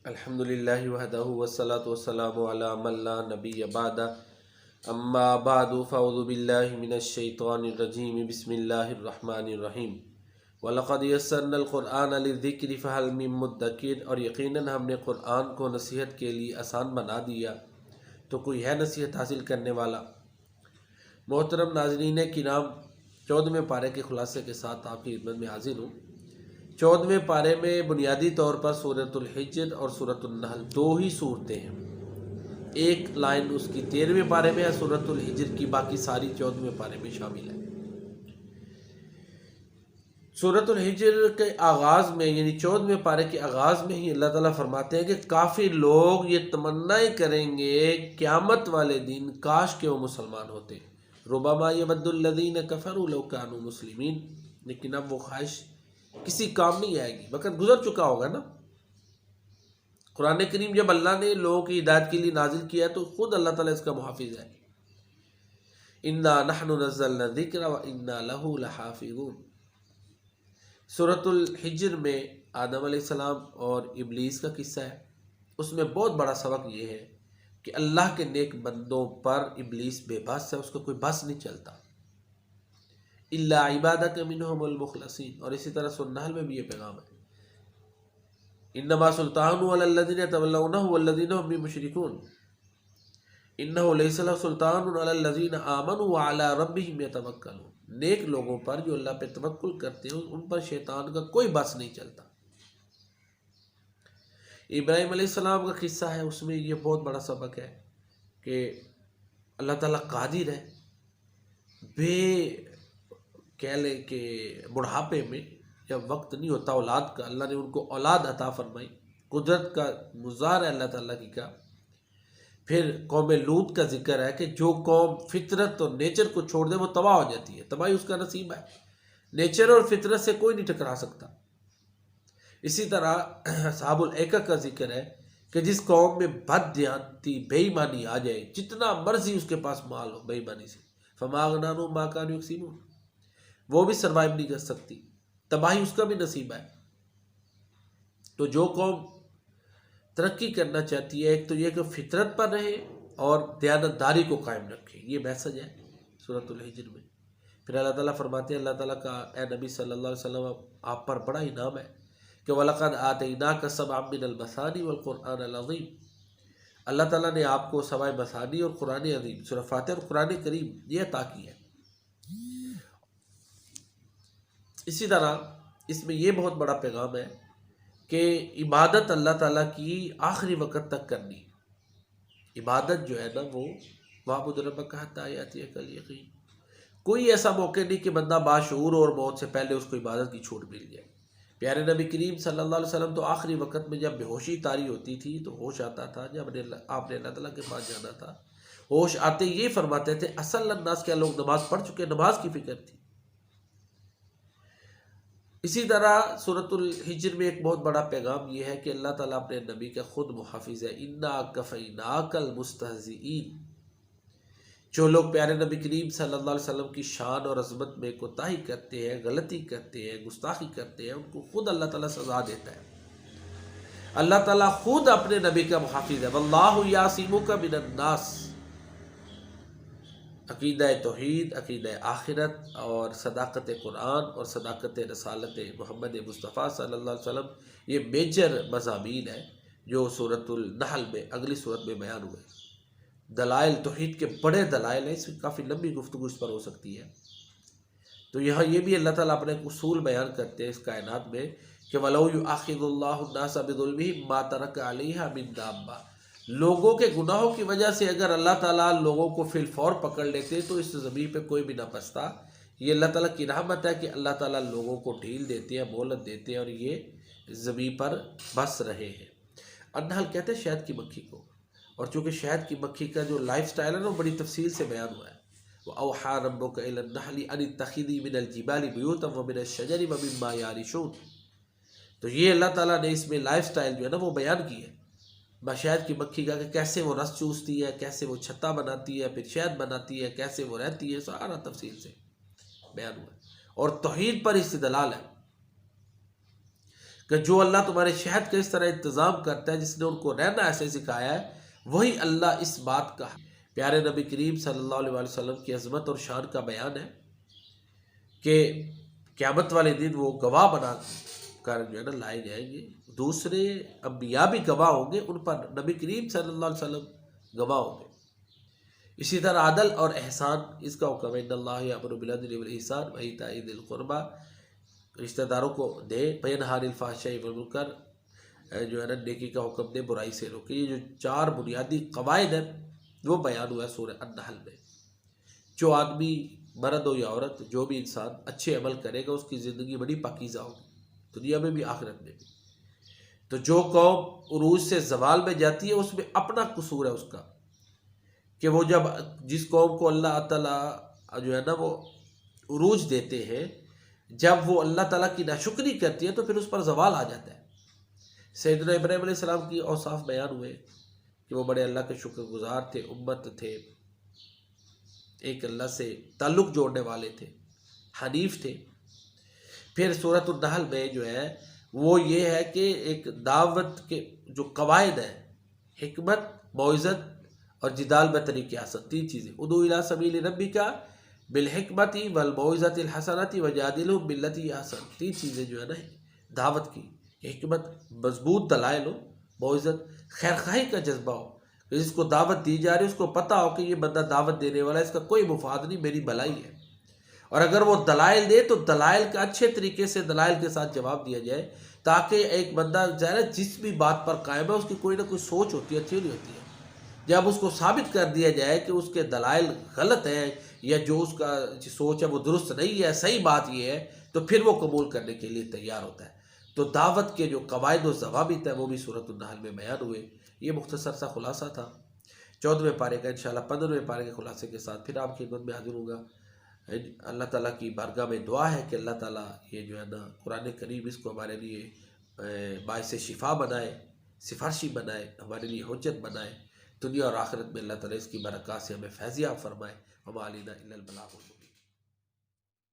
الحمد للہ وحدہ والصلاة والسلام علی من لا نبی بعد اما بعد فاعوذ باللہ من الشیطان الرجیم بسم اللہ الرحمن الرحیم وَلَقَدْ يَسَّرْنَا الْقُرْآنَ لِلذِّكْرِ فَهَلْ مِن مُدَّكِرٍ، اور یقیناً ہم نے قرآن کو نصیحت کے لیے آسان بنا دیا، تو کوئی ہے نصیحت حاصل کرنے والا۔ محترم ناظرین کرام، 14ویں پارے کے خلاصے کے ساتھ آپ کی خدمت میں حاضر ہوں۔ 14ویں پارے میں بنیادی طور پر سورۃ الحجر اور سورۃ النحل دو ہی صورتیں ہیں۔ ایک لائن اس کی 13ویں پارے میں ہے، سورۃ الحجر کی باقی ساری 14ویں پارے میں شامل ہے۔ سورۃ الحجر کے آغاز میں یعنی 14ویں پارے کے آغاز میں ہی اللہ تعالیٰ فرماتے ہیں کہ کافی لوگ یہ تمنا کریں گے قیامت والے دن کاش کہ وہ مسلمان ہوتے، ربما یود الذین کفروا لو کانوا مسلمین، لیکن اب وہ خواہش کسی کام نہیں آئے گی، وقت گزر چکا ہوگا نا۔ قرآن کریم جب اللہ نے لوگوں کی ہدایت کے لیے نازل کیا تو خود اللہ تعالیٰ اس کا محافظ ہے۔ انا نحن نزلنا الذکر وانا لہ لحافظون۔ سورۃ الحجر میں آدم علیہ السلام اور ابلیس کا قصہ ہے۔ اس میں بہت بڑا سبق یہ ہے کہ اللہ کے نیک بندوں پر ابلیس بے بس ہے، اس کا کوئی بس نہیں چلتا۔ الا عبادک منہم المخلصین، اور اسی طرح سورۃ النحل میں بھی یہ پیغام ہے، انما سلطانہ علی الذین یتولونہ والذین هم به مشرکون، انہ لیس لہ سلطان علی الذین آمنوا وعلی ربہم یتوکلون۔ نیک لوگوں پر جو اللہ پہ توکل کرتے ہیں ان پر شیطان کا کوئی بس نہیں چلتا۔ ابراہیم علیہ السلام کا قصہ ہے، اس میں یہ بہت بڑا سبق ہے کہ اللہ تعالیٰ قادر ہے، بے کہہ لیں کہ بڑھاپے میں جب وقت نہیں ہوتا اولاد کا، اللہ نے ان کو اولاد عطا فرمائی، قدرت کا مظاہر ہے اللہ تعالیٰ کی کا۔ پھر قوم لوط کا ذکر ہے کہ جو قوم فطرت اور نیچر کو چھوڑ دے وہ تباہ ہو جاتی ہے، تباہی اس کا نصیب ہے۔ نیچر اور فطرت سے کوئی نہیں ٹکرا سکتا۔ اسی طرح اصحاب الایکہ کا ذکر ہے کہ جس قوم میں بد دیانتی بے ایمانی آ جائے، جتنا مرضی اس کے پاس مال ہو، بے ایمانی سے فما اغنی عنہم ما کانوا یکسبون، وہ بھی سروائیو نہیں کر سکتی، تباہی اس کا بھی نصیب ہے۔ تو جو قوم ترقی کرنا چاہتی ہے، ایک تو یہ کہ فطرت پر رہے اور دیانتداری کو قائم رکھے، یہ میسج ہے سورۃ الحجر میں۔ پھر اللہ تعالیٰ فرماتے ہیں، اللہ تعالیٰ کا اے نبی صلی اللہ علیہ وسلم آپ پر بڑا انعام ہے کہ وَلَقَدْ آتَيْنَاكَ سَبْعًا مِنَ الْمَثَانِي وَالْقُرْآنَ الْعَظِيمَ، اللہ تعالیٰ نے آپ کو سبع مثانی اور قرآن عظیم، سورہ فاتحہ اور قرآن کریم یہ عطا کی ہے۔ اسی طرح اس میں یہ بہت بڑا پیغام ہے کہ عبادت اللہ تعالیٰ کی آخری وقت تک کرنی۔ عبادت جو ہے نا وہ وَاعْبُدْ رَبَّكَ حَتَّىٰ يَأْتِيَكَ الْيَقِينُ، کوئی ایسا موقع نہیں کہ بندہ باشعور اور موت سے پہلے اس کو عبادت کی چھوٹ مل جائے۔ پیارے نبی کریم صلی اللہ علیہ وسلم تو آخری وقت میں جب بے ہوشی طاری ہوتی تھی تو ہوش آتا تھا، جب آپ نے اللہ تعالیٰ کے پاس جانا تھا، ہوش آتے یہ فرماتے تھے اصل الناس، کیا لوگ نماز پڑھ چکے، نماز کی فکر تھی۔ اسی طرح سورۃ الحجر میں ایک بہت بڑا پیغام یہ ہے کہ اللہ تعالیٰ اپنے نبی کا خود محافظ ہے، انا کفیناک المستہزئین۔ جو لوگ پیارے نبی کریم صلی اللہ علیہ وسلم کی شان اور عظمت میں کوتاہی کرتے ہیں، غلطی کرتے ہیں، گستاخی کرتے ہیں، ان کو خود اللہ تعالیٰ سزا دیتا ہے۔ اللہ تعالیٰ خود اپنے نبی کا محافظ ہے، واللہ یعصمک من الناس۔ عقیدہ توحید، عقیدہ آخرت اور صداقت قرآن اور صداقت رسالت محمد مصطفیٰ صلی اللہ علیہ وسلم، یہ میجر مضامین ہے جو سورۃ النحل میں اگلی صورت میں بیان ہوئے۔ دلائل توحید کے بڑے دلائل ہیں، اس میں کافی لمبی گفتگو اس پر ہو سکتی ہے۔ تو یہاں یہ بھی اللہ تعالیٰ اپنے اصول بیان کرتے ہیں اس کائنات میں کہ وَلَوْ يُؤَاخِذُ اللَّهُ النَّاسَ بِظُلْمِهِمْ مَا تَرَكَ عَلَيْهَا مِن دَابَّةٍ، لوگوں کے گناہوں کی وجہ سے اگر اللہ تعالیٰ لوگوں کو فی الفور پکڑ لیتے تو اس زمین پہ کوئی بھی نہ بستا۔ یہ اللہ تعالیٰ کی رحمت ہے کہ اللہ تعالیٰ لوگوں کو ڈھیل دیتے ہیں، مہلت دیتے ہیں، اور یہ زمین پر بس رہے ہیں۔ النحل کہتے ہیں شہد کی مکھی کو، اور چونکہ شہد کی مکھی کا جو لائف سٹائل ہے نا وہ بڑی تفصیل سے بیان ہوا ہے۔ وَأَوْحَىٰ رَبُّكَ إِلَى النَّحْلِ أَنِ اتَّخِذِي مِنَ الْجِبَالِ بُيُوتًا وَمِنَ الشَّجَرِ وَمِمَّا يَعْرِشُونَ۔ تو یہ اللہ تعالیٰ نے اس میں لائف سٹائل جو ہے نا وہ بیان کی ہے شہد کی مکھی کا، کہ کیسے وہ رس چوستی ہے، کیسے وہ چھتا بناتی ہے، پھر شہد بناتی ہے، کیسے وہ رہتی ہے، سارا تفصیل سے بیان ہوا ہے۔ اور توحید پر استدلال ہے۔ کہ جو اللہ تمہارے شہد کا اس طرح انتظام کرتا ہے، جس نے ان کو رہنا ایسے سکھایا ہے، وہی اللہ اس بات کا پیارے نبی کریم صلی اللہ علیہ وسلم کی عظمت اور شان کا بیان ہے کہ قیامت والے دن وہ گواہ بنا کر جو ہے نا لائے جائیں گے، دوسرے انبیاء بھی گواہ ہوں گے ان پر، نبی کریم صلی اللہ علیہ وسلم گواہ ہوں گے۔ اسی طرح عدل اور احسان اس کا حکم ہے، ان اللہ یامر بالعدل والاحسان وایتاء ذی القربی، رشتہ داروں کو دے، وینہی عن الفحشاء والمنکر، جو ہے نا نیکی کا حکم دے، برائی سے روکے۔ یہ جو 4 بنیادی قواعد ہیں وہ بیان ہوا ہے سورہ النحل میں۔ جو آدمی مرد ہو یا عورت، جو بھی انسان اچھے عمل کرے گا اس کی زندگی بڑی پاکیزہ ہوگی، دنیا میں بھی آخرت میں بھی۔ تو جو قوم عروج سے زوال میں جاتی ہے اس میں اپنا قصور ہے اس کا، کہ وہ جب جس قوم کو اللہ تعالیٰ جو ہے نا وہ عروج دیتے ہیں، جب وہ اللہ تعالیٰ کی ناشکری کرتی ہے تو پھر اس پر زوال آ جاتا ہے۔ سیدنا ابراہیم علیہ السلام کی اوصاف بیان ہوئے کہ وہ بڑے اللہ کے شکر گزار تھے، امت تھے، ایک اللہ سے تعلق جوڑنے والے تھے، حنیف تھے۔ پھر سورۃ النحل میں جو ہے وہ یہ ہے کہ ایک دعوت کے جو قواعد ہیں، حکمت، موعظت اور جدال بطریق حسن، 3 چیزیں، ادعو الی سبیل ربک بالحکمت والموعظۃ الحسنۃ وجادلہم باللتی ہی احسن، 3 چیزیں جو ہے نا دعوت کی، حکمت، مضبوط دلائل ہو، موعظت، خیرخواہی کا جذبہ ہو، کہ جس کو دعوت دی جا رہی ہے اس کو پتہ ہو کہ یہ بندہ دعوت دینے والا ہے، اس کا کوئی مفاد نہیں، میری بھلائی ہے۔ اور اگر وہ دلائل دے تو دلائل کا اچھے طریقے سے دلائل کے ساتھ جواب دیا جائے، تاکہ ایک بندہ ظاہر ہے جس بھی بات پر قائم ہے اس کی کوئی نہ کوئی سوچ ہوتی ہے، تھیوری ہوتی ہے، جب اس کو ثابت کر دیا جائے کہ اس کے دلائل غلط ہیں یا جو اس کا سوچ ہے وہ درست نہیں ہے، صحیح بات یہ ہے، تو پھر وہ قبول کرنے کے لیے تیار ہوتا ہے۔ تو دعوت کے جو قواعد و ضوابط ہیں وہ بھی سورۃ النحل میں بیان ہوئے۔ یہ مختصر سا خلاصہ تھا 14ویں پارے کا۔ انشاءاللہ 15ویں پارے کے خلاصے کے ساتھ پھر آپ کی خدمت میں حاضر ہوں گا۔ اللہ تعالیٰ کی بارگاہ میں دعا ہے کہ اللہ تعالیٰ یہ جو ہے نا قرآن کریم اس کو ہمارے لیے باعث شفا بنائے، سفارشی بنائے، ہمارے لیے حجت بنائے، دنیا اور آخرت میں اللہ تعالیٰ اس کی برکات سے ہمیں فیضیاب فرمائے۔ وما علینا الا البلاغ۔